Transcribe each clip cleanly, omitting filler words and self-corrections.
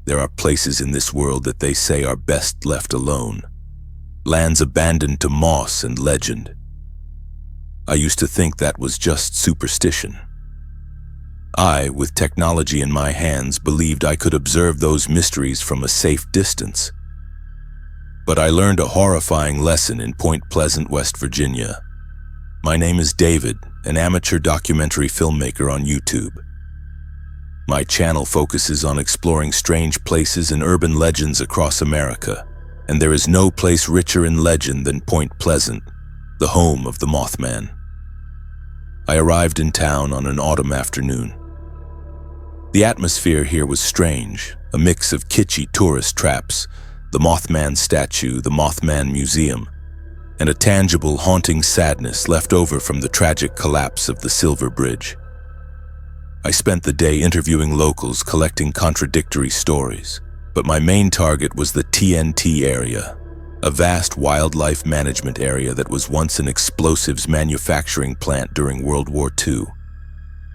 There are places in this world that they say are best left alone. Lands abandoned to moss and legend. I used to think that was just superstition. I, with technology in my hands, believed I could observe those mysteries from a safe distance. But I learned a horrifying lesson in Point Pleasant, West Virginia. My name is David, an amateur documentary filmmaker on YouTube. My channel focuses on exploring strange places and urban legends across America, and there is no place richer in legend than Point Pleasant, the home of the Mothman. I arrived in town on an autumn afternoon. The atmosphere here was strange, a mix of kitschy tourist traps, the Mothman statue, the Mothman Museum, and a tangible, haunting sadness left over from the tragic collapse of the Silver Bridge. I spent the day interviewing locals, collecting contradictory stories, but my main target was the TNT Area, a vast wildlife management area that was once an explosives manufacturing plant during World War II.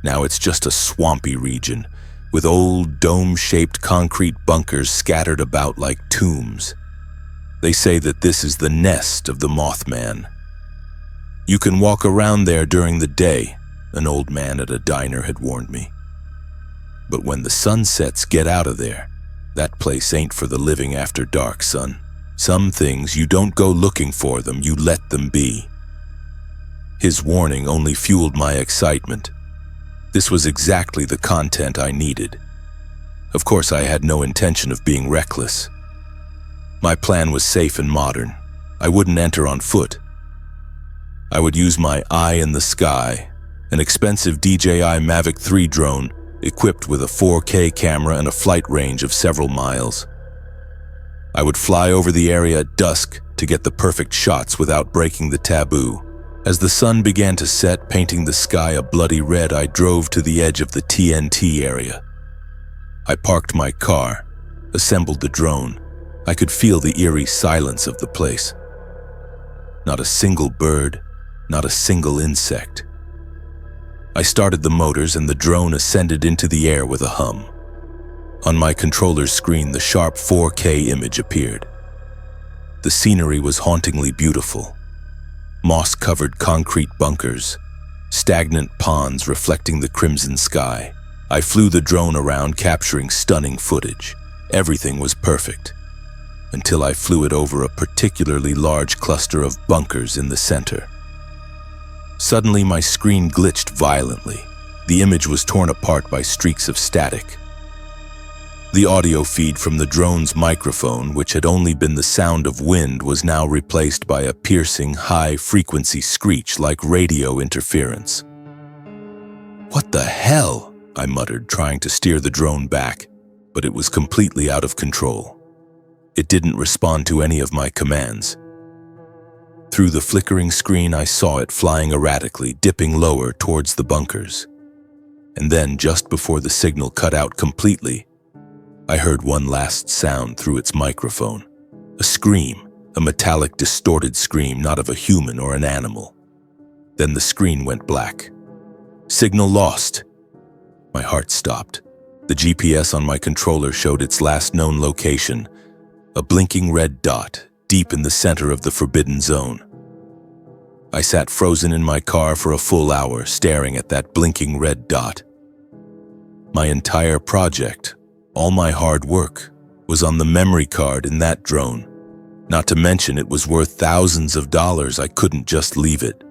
Now it's just a swampy region, with old dome-shaped concrete bunkers scattered about like tombs. They say that this is the nest of the Mothman. You can walk around there during the day, an old man at a diner had warned me. But when the sun sets, get out of there. That place ain't for the living after dark, son. Some things, you don't go looking for them, you let them be. His warning only fueled my excitement. This was exactly the content I needed. Of course, I had no intention of being reckless. My plan was safe and modern. I wouldn't enter on foot. I would use my eye in the sky, an expensive DJI Mavic 3 drone equipped with a 4K camera and a flight range of several miles. I would fly over the area at dusk to get the perfect shots without breaking the taboo. As the sun began to set, painting the sky a bloody red, I drove to the edge of the TNT area. I parked my car, assembled the drone. I could feel the eerie silence of the place. Not a single bird, not a single insect. I started the motors and the drone ascended into the air with a hum. On my controller's screen, the sharp 4K image appeared. The scenery was hauntingly beautiful. Moss-covered concrete bunkers, stagnant ponds reflecting the crimson sky. I flew the drone around, capturing stunning footage. Everything was perfect, until I flew it over a particularly large cluster of bunkers in the center. Suddenly, my screen glitched violently. The image was torn apart by streaks of static. The audio feed from the drone's microphone, which had only been the sound of wind, was now replaced by a piercing, high-frequency screech like radio interference. "What the hell?" I muttered, trying to steer the drone back, but it was completely out of control. It didn't respond to any of my commands. Through the flickering screen, I saw it flying erratically, dipping lower towards the bunkers. And then, just before the signal cut out completely, I heard one last sound through its microphone. A scream, a metallic, distorted scream, not of a human or an animal. Then the screen went black. Signal lost. My heart stopped. The GPS on my controller showed its last known location, a blinking red dot deep in the center of the forbidden zone. I sat frozen in my car for a full hour, staring at that blinking red dot. My entire project, all my hard work, was on the memory card in that drone. Not to mention it was worth thousands of dollars. I couldn't just leave it.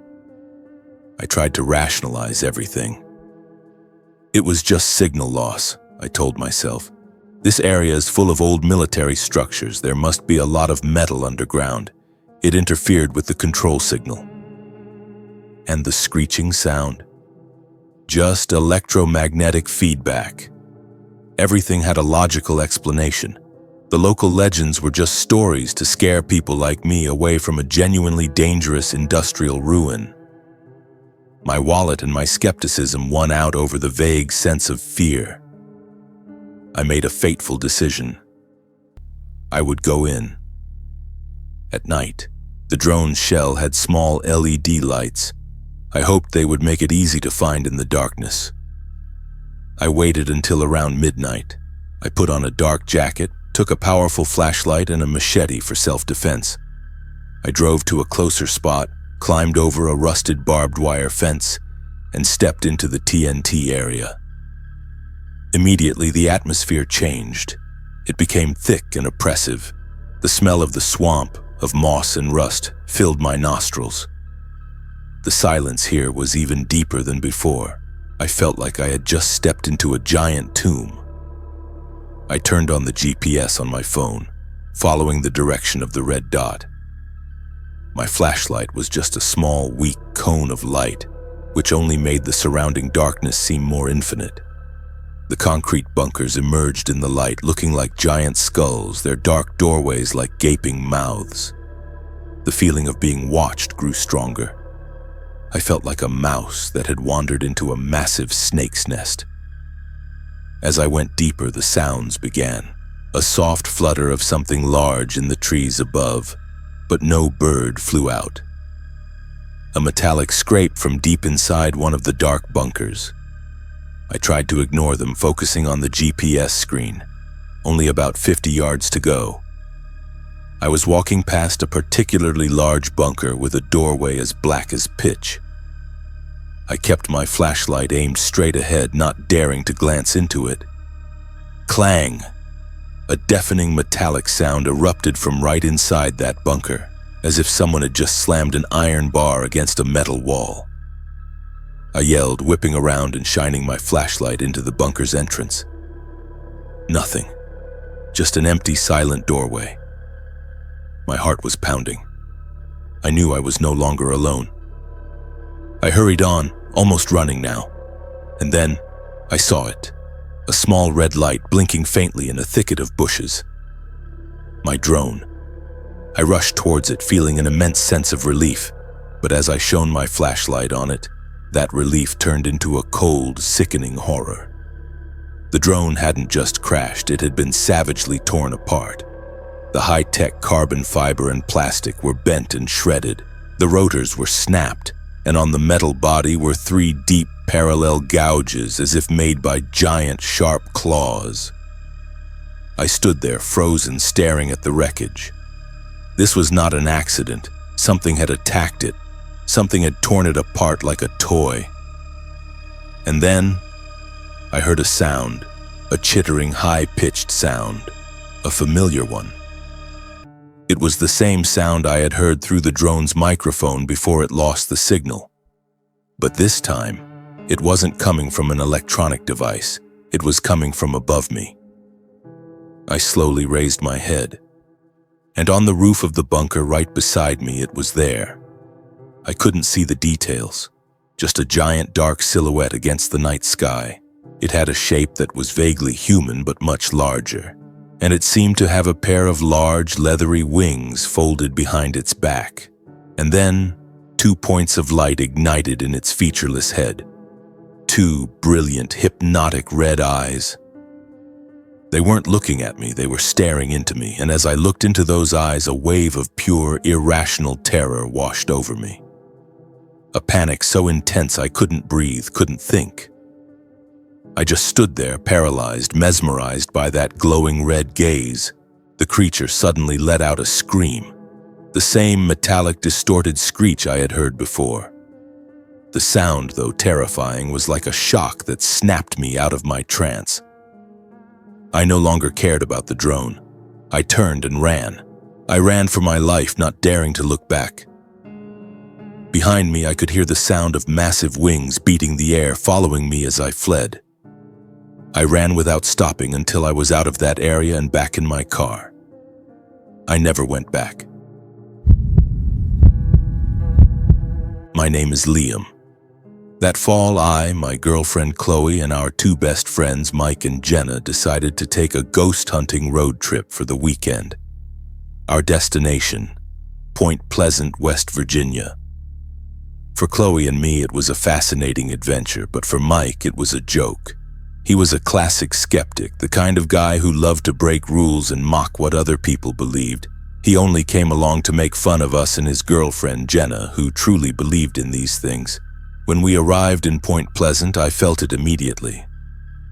I tried to rationalize everything. It was just signal loss, I told myself. This area is full of old military structures. There must be a lot of metal underground. It interfered with the control signal. And the screeching sound? Just electromagnetic feedback. Everything had a logical explanation. The local legends were just stories to scare people like me away from a genuinely dangerous industrial ruin. My wallet and my skepticism won out over the vague sense of fear. I made a fateful decision. I would go in. At night, the drone's shell had small LED lights. I hoped they would make it easy to find in the darkness. I waited until around midnight. I put on a dark jacket, took a powerful flashlight and a machete for self-defense. I drove to a closer spot, climbed over a rusted barbed wire fence, and stepped into the TNT area. Immediately, the atmosphere changed. It became thick and oppressive. The smell of the swamp, of moss and rust, filled my nostrils. The silence here was even deeper than before. I felt like I had just stepped into a giant tomb. I turned on the GPS on my phone, following the direction of the red dot. My flashlight was just a small, weak cone of light, which only made the surrounding darkness seem more infinite. The concrete bunkers emerged in the light, looking like giant skulls, their dark doorways like gaping mouths. The feeling of being watched grew stronger. I felt like a mouse that had wandered into a massive snake's nest. As I went deeper, the sounds began. A soft flutter of something large in the trees above, but no bird flew out. A metallic scrape from deep inside one of the dark bunkers. I tried to ignore them, focusing on the GPS screen. Only about 50 yards to go. I was walking past a particularly large bunker with a doorway as black as pitch. I kept my flashlight aimed straight ahead, not daring to glance into it. Clang! A deafening metallic sound erupted from right inside that bunker, as if someone had just slammed an iron bar against a metal wall. I yelled, whipping around and shining my flashlight into the bunker's entrance. Nothing. Just an empty, silent doorway. My heart was pounding. I knew I was no longer alone. I hurried on, almost running now. And then, I saw it. A small red light blinking faintly in a thicket of bushes. My drone. I rushed towards it, feeling an immense sense of relief. But as I shone my flashlight on it, that relief turned into a cold, sickening horror. The drone hadn't just crashed, it had been savagely torn apart. The high-tech carbon fiber and plastic were bent and shredded. The rotors were snapped, and on the metal body were 3 deep, parallel gouges as if made by giant, sharp claws. I stood there, frozen, staring at the wreckage. This was not an accident. Something had attacked it. Something had torn it apart like a toy. And then, I heard a sound, a chittering, high-pitched sound, a familiar one. It was the same sound I had heard through the drone's microphone before it lost the signal. But this time, it wasn't coming from an electronic device. It was coming from above me. I slowly raised my head, and on the roof of the bunker right beside me, it was there. I couldn't see the details, just a giant dark silhouette against the night sky. It had a shape that was vaguely human but much larger, and it seemed to have a pair of large, leathery wings folded behind its back. And then, 2 points of light ignited in its featureless head. 2 brilliant, hypnotic red eyes. They weren't looking at me, they were staring into me, and as I looked into those eyes, a wave of pure, irrational terror washed over me. A panic so intense I couldn't breathe, couldn't think. I just stood there, paralyzed, mesmerized by that glowing red gaze. The creature suddenly let out a scream, the same metallic, distorted screech I had heard before. The sound, though terrifying, was like a shock that snapped me out of my trance. I no longer cared about the drone. I turned and ran. I ran for my life, not daring to look back. Behind me, I could hear the sound of massive wings beating the air, following me as I fled. I ran without stopping until I was out of that area and back in my car. I never went back. My name is Liam. That fall, I, my girlfriend Chloe, and our 2 best friends, Mike and Jenna, decided to take a ghost hunting road trip for the weekend. Our destination, Point Pleasant, West Virginia. For Chloe and me, it was a fascinating adventure, but for Mike, it was a joke. He was a classic skeptic, the kind of guy who loved to break rules and mock what other people believed. He only came along to make fun of us and his girlfriend, Jenna, who truly believed in these things. When we arrived in Point Pleasant, I felt it immediately.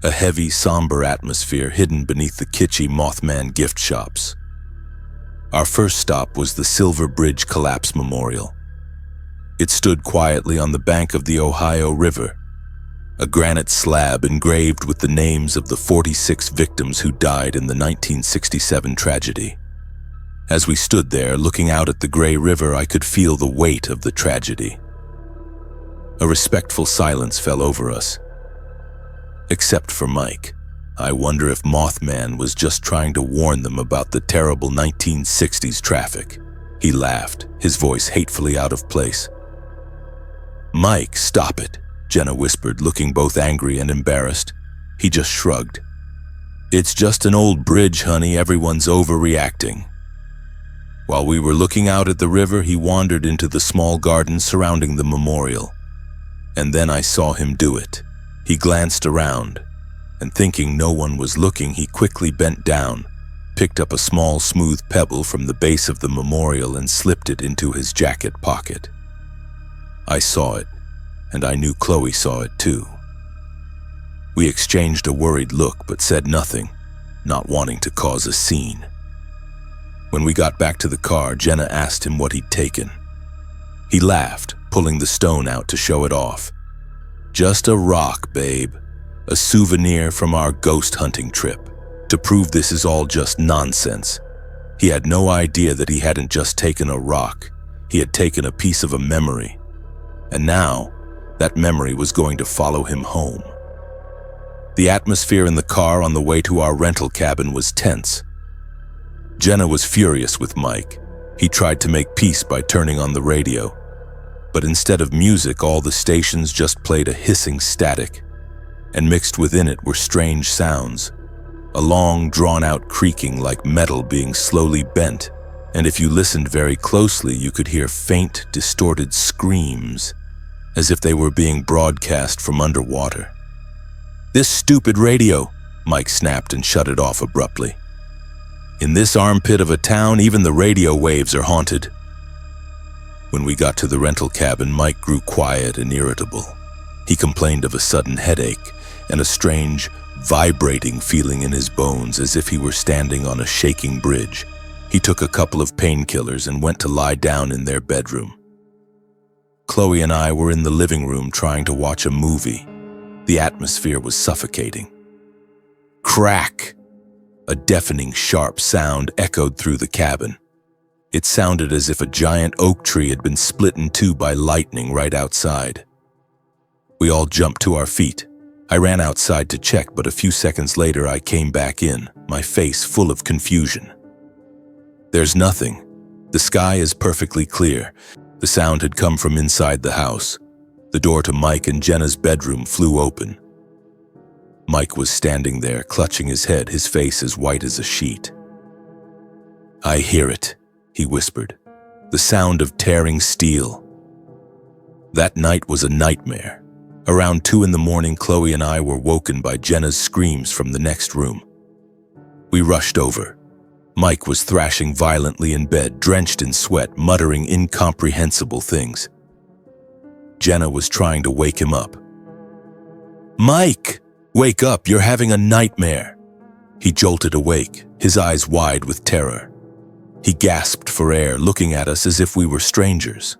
a heavy, somber atmosphere hidden beneath the kitschy Mothman gift shops. Our first stop was the Silver Bridge Collapse Memorial. It stood quietly on the bank of the Ohio River, a granite slab engraved with the names of the 46 victims who died in the 1967 tragedy. As we stood there, looking out at the gray river, I could feel the weight of the tragedy. A respectful silence fell over us. Except for Mike. I wonder if Mothman was just trying to warn them about the terrible 1960s traffic. He laughed, his voice hatefully out of place. "Mike, stop it," Jenna whispered, looking both angry and embarrassed. He just shrugged. "It's just an old bridge, honey. Everyone's overreacting." While we were looking out at the river, he wandered into the small garden surrounding the memorial. And then I saw him do it. He glanced around, and thinking no one was looking, he quickly bent down, picked up a small, smooth pebble from the base of the memorial and slipped it into his jacket pocket. I saw it, and I knew Chloe saw it too. We exchanged a worried look but said nothing, not wanting to cause a scene. When we got back to the car, Jenna asked him what he'd taken. He laughed, pulling the stone out to show it off. "Just a rock, babe. A souvenir from our ghost hunting trip. To prove this is all just nonsense." He had no idea that he hadn't just taken a rock. He had taken a piece of a memory. And now, that memory was going to follow him home. The atmosphere in the car on the way to our rental cabin was tense. Jenna was furious with Mike. He tried to make peace by turning on the radio. But instead of music, all the stations just played a hissing static. And mixed within it were strange sounds. A long, drawn-out creaking like metal being slowly bent. And if you listened very closely, you could hear faint, distorted screams, as if they were being broadcast from underwater. "This stupid radio," Mike snapped and shut it off abruptly. "In this armpit of a town, even the radio waves are haunted." When we got to the rental cabin, Mike grew quiet and irritable. He complained of a sudden headache and a strange, vibrating feeling in his bones as if he were standing on a shaking bridge. He took a couple of painkillers and went to lie down in their bedroom. Chloe and I were in the living room trying to watch a movie. The atmosphere was suffocating. Crack! A deafening, sharp sound echoed through the cabin. It sounded as if a giant oak tree had been split in two by lightning right outside. We all jumped to our feet. I ran outside to check, but a few seconds later I came back in, my face full of confusion. "There's nothing. The sky is perfectly clear." The sound had come from inside the house. The door to Mike and Jenna's bedroom flew open. Mike was standing there, clutching his head, his face as white as a sheet. "I hear it," he whispered. "The sound of tearing steel." That night was a nightmare. Around 2 a.m, Chloe and I were woken by Jenna's screams from the next room. We rushed over. Mike was thrashing violently in bed, drenched in sweat, muttering incomprehensible things. Jenna was trying to wake him up. "Mike, wake up, you're having a nightmare." He jolted awake, his eyes wide with terror. He gasped for air, looking at us as if we were strangers.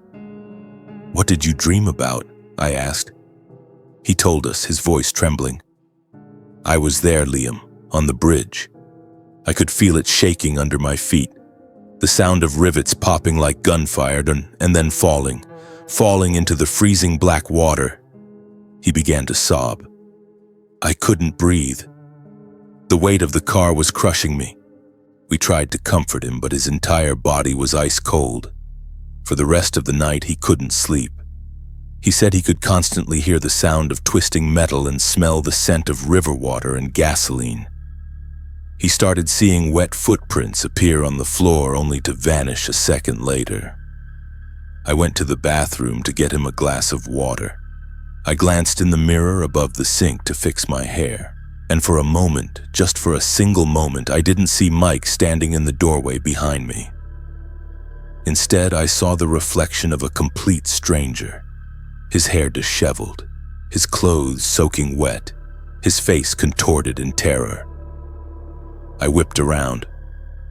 "What did you dream about?" I asked. He told us, his voice trembling. "I was there, Liam, on the bridge. I could feel it shaking under my feet, the sound of rivets popping like gunfire and then falling into the freezing black water." He began to sob. I couldn't breathe. The weight of the car was crushing me. We tried to comfort him, but his entire body was ice cold. For the rest of the night, he couldn't sleep. He said he could constantly hear the sound of twisting metal and smell the scent of river water and gasoline. He started seeing wet footprints appear on the floor only to vanish a second later. I went to the bathroom to get him a glass of water. I glanced in the mirror above the sink to fix my hair, and for a moment, just for a single moment, I didn't see Mike standing in the doorway behind me. Instead, I saw the reflection of a complete stranger, his hair disheveled, his clothes soaking wet, his face contorted in terror. I whipped around.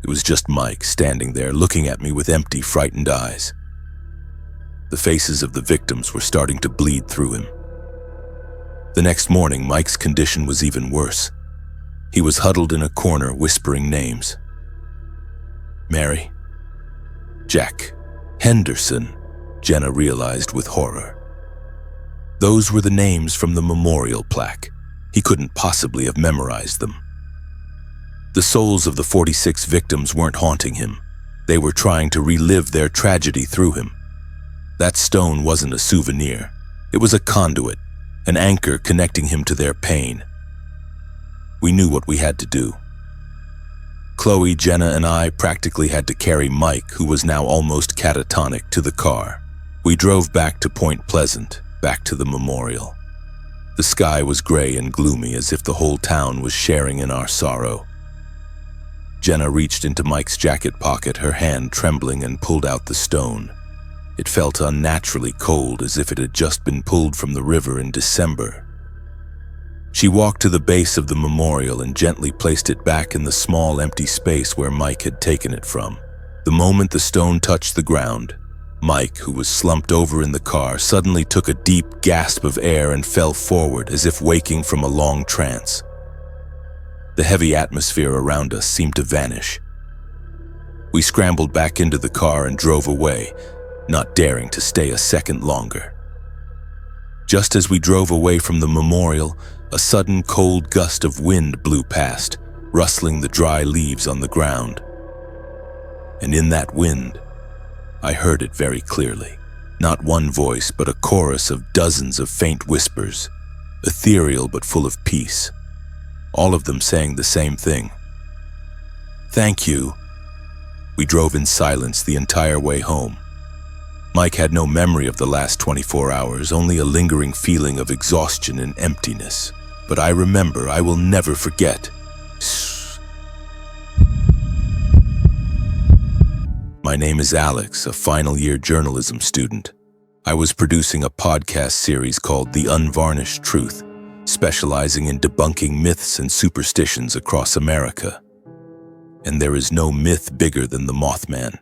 It was just Mike standing there looking at me with empty, frightened eyes. The faces of the victims were starting to bleed through him. The next morning, Mike's condition was even worse. He was huddled in a corner, whispering names. Mary, Jack, Henderson, Jenna realized with horror. Those were the names from the memorial plaque. He couldn't possibly have memorized them. The souls of the 46 victims weren't haunting him. They were trying to relive their tragedy through him. That stone wasn't a souvenir. It was a conduit, an anchor connecting him to their pain. We knew what we had to do. Chloe, Jenna, and I practically had to carry Mike, who was now almost catatonic, to the car. We drove back to Point Pleasant, back to the memorial. The sky was gray and gloomy, as if the whole town was sharing in our sorrow. Jenna reached into Mike's jacket pocket, her hand trembling, and pulled out the stone. It felt unnaturally cold, as if it had just been pulled from the river in December. She walked to the base of the memorial and gently placed it back in the small empty space where Mike had taken it from. The moment the stone touched the ground, Mike, who was slumped over in the car, suddenly took a deep gasp of air and fell forward as if waking from a long trance. The heavy atmosphere around us seemed to vanish. We scrambled back into the car and drove away, not daring to stay a second longer. Just as we drove away from the memorial, a sudden cold gust of wind blew past, rustling the dry leaves on the ground. And in that wind, I heard it very clearly. Not one voice, but a chorus of dozens of faint whispers, ethereal but full of peace. All of them saying the same thing. Thank you. We drove in silence the entire way home. Mike had no memory of the last 24 hours, only a lingering feeling of exhaustion and emptiness. But I remember, I will never forget. My name is Alex, a final-year journalism student. I was producing a podcast series called The Unvarnished Truth, specializing in debunking myths and superstitions across America. And there is no myth bigger than the Mothman.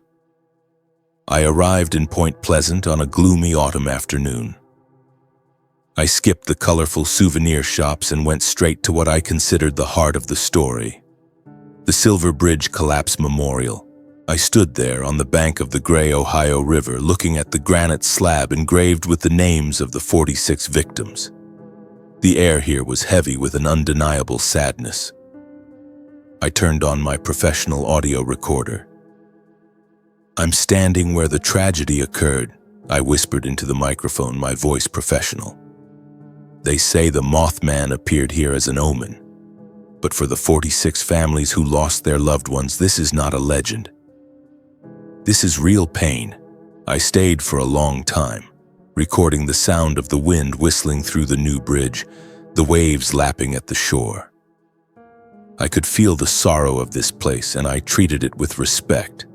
I arrived in Point Pleasant on a gloomy autumn afternoon. I skipped the colorful souvenir shops and went straight to what I considered the heart of the story. The Silver Bridge Collapse Memorial. I stood there on the bank of the gray Ohio River, looking at the granite slab engraved with the names of the 46 victims. The air here was heavy with an undeniable sadness. I turned on my professional audio recorder. I'm standing where the tragedy occurred, I whispered into the microphone, my voice professional. They say the Mothman appeared here as an omen. But for the 46 families who lost their loved ones, this is not a legend. This is real pain. I stayed for a long time, recording the sound of the wind whistling through the new bridge, the waves lapping at the shore. I could feel the sorrow of this place, and I treated it with respect.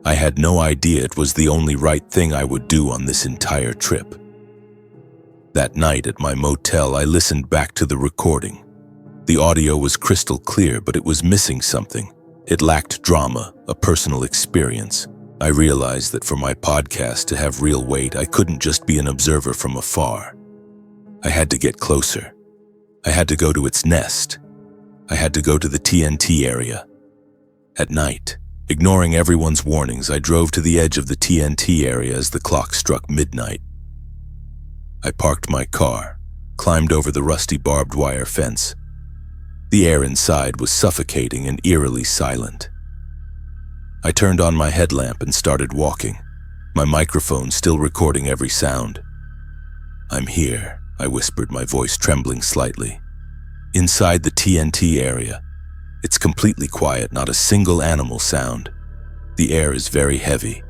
I had no idea it was the only right thing I would do on this entire trip. That night at my motel, I listened back to the recording. The audio was crystal clear, but it was missing something. It lacked drama, a personal experience. I realized that for my podcast to have real weight, I couldn't just be an observer from afar. I had to get closer. I had to go to its nest. I had to go to the TNT area. At night, ignoring everyone's warnings, I drove to the edge of the TNT area as the clock struck midnight. I parked my car, climbed over the rusty barbed wire fence. The air inside was suffocating and eerily silent. I turned on my headlamp and started walking, my microphone still recording every sound. I'm here, I whispered, my voice trembling slightly. Inside the TNT area, it's completely quiet, not a single animal sound. The air is very heavy.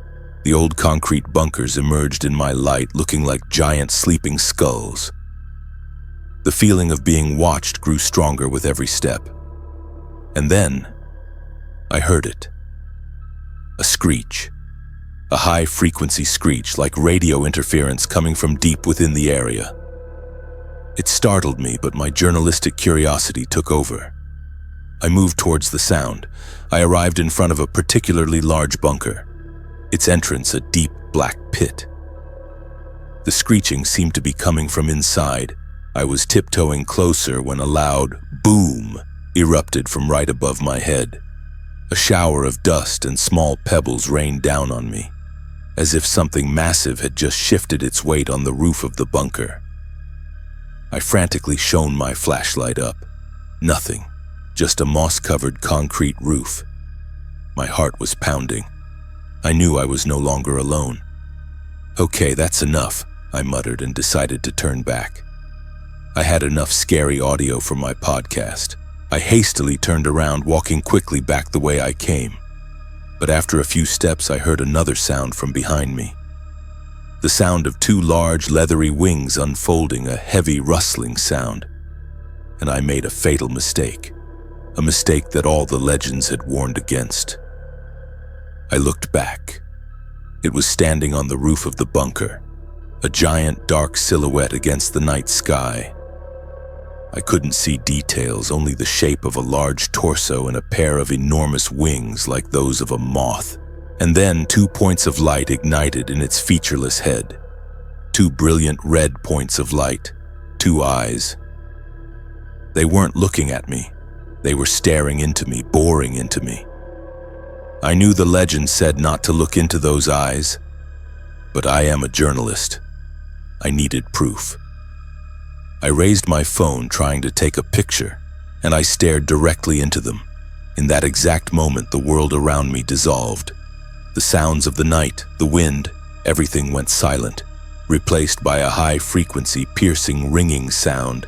The old concrete bunkers emerged in my light, looking like giant sleeping skulls. The feeling of being watched grew stronger with every step. And then, I heard it. A screech. A high-frequency screech, like radio interference coming from deep within the area. It startled me, but my journalistic curiosity took over. I moved towards the sound. I arrived in front of a particularly large bunker, its entrance a deep black pit. The screeching seemed to be coming from inside. I was tiptoeing closer when a loud boom erupted from right above my head. A shower of dust and small pebbles rained down on me, as if something massive had just shifted its weight on the roof of the bunker. I frantically shone my flashlight up. Nothing, just a moss-covered concrete roof. My heart was pounding. I knew I was no longer alone. "Okay, that's enough," I muttered and decided to turn back. I had enough scary audio for my podcast. I hastily turned around, walking quickly back the way I came. But after a few steps, I heard another sound from behind me. The sound of two large, leathery wings unfolding, a heavy, rustling sound. And I made a fatal mistake. A mistake that all the legends had warned against. I looked back. It was standing on the roof of the bunker, a giant, dark silhouette against the night sky. I couldn't see details, only the shape of a large torso and a pair of enormous wings like those of a moth. And then 2 points of light ignited in its featureless head. 2 brilliant red points of light, 2 eyes. They weren't looking at me. They were staring into me, boring into me. I knew the legend said not to look into those eyes, but I am a journalist. I needed proof. I raised my phone trying to take a picture, and I stared directly into them. In that exact moment, the world around me dissolved. The sounds of the night, the wind, everything went silent, replaced by a high-frequency, piercing, ringing sound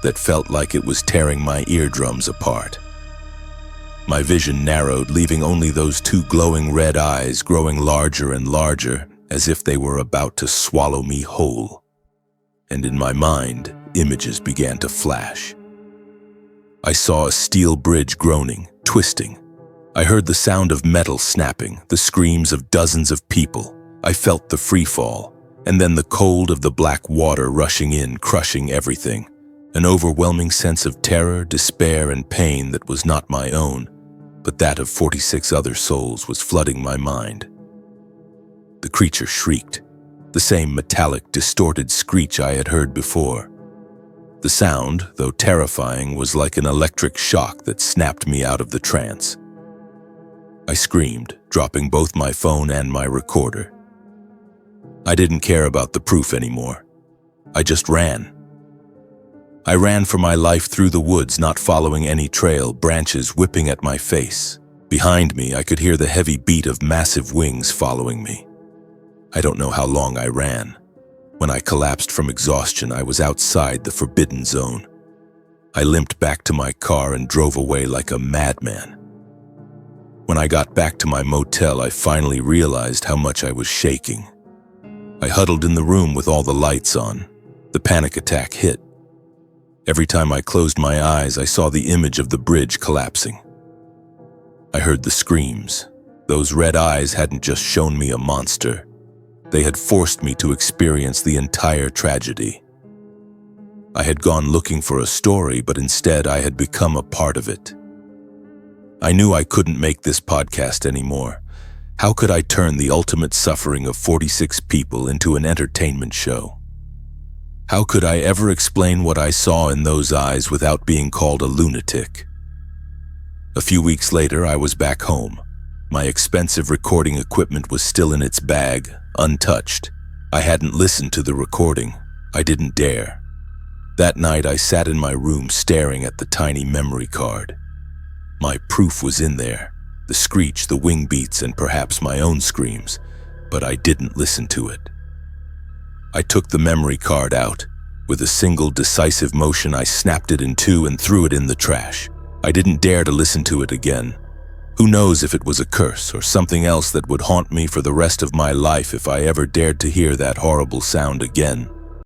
that felt like it was tearing my eardrums apart. My vision narrowed, leaving only those 2 glowing red eyes growing larger and larger, as if they were about to swallow me whole. And in my mind, images began to flash. I saw a steel bridge groaning, twisting. I heard the sound of metal snapping, the screams of dozens of people. I felt the free fall, and then the cold of the black water rushing in, crushing everything. An overwhelming sense of terror, despair, and pain that was not my own, but that of 46 other souls was flooding my mind. The creature shrieked, the same metallic, distorted screech I had heard before. The sound, though terrifying, was like an electric shock that snapped me out of the trance. I screamed, dropping both my phone and my recorder. I didn't care about the proof anymore. I just ran. I ran for my life through the woods, not following any trail, branches whipping at my face. Behind me, I could hear the heavy beat of massive wings following me. I don't know how long I ran. When I collapsed from exhaustion, I was outside the forbidden zone. I limped back to my car and drove away like a madman. When I got back to my motel, I finally realized how much I was shaking. I huddled in the room with all the lights on. The panic attack hit. Every time I closed my eyes, I saw the image of the bridge collapsing. I heard the screams. Those red eyes hadn't just shown me a monster. They had forced me to experience the entire tragedy. I had gone looking for a story, but instead I had become a part of it. I knew I couldn't make this podcast anymore. How could I turn the ultimate suffering of 46 people into an entertainment show? How could I ever explain what I saw in those eyes without being called a lunatic? A few weeks later, I was back home. My expensive recording equipment was still in its bag, untouched. I hadn't listened to the recording. I didn't dare. That night, I sat in my room staring at the tiny memory card. My proof was in there, the screech, the wing beats, and perhaps my own screams, but I didn't listen to it. I took the memory card out. With a single decisive motion, I snapped it in 2 and threw it in the trash. I didn't dare to listen to it again. Who knows if it was a curse or something else that would haunt me for the rest of my life if I ever dared to hear that horrible sound again.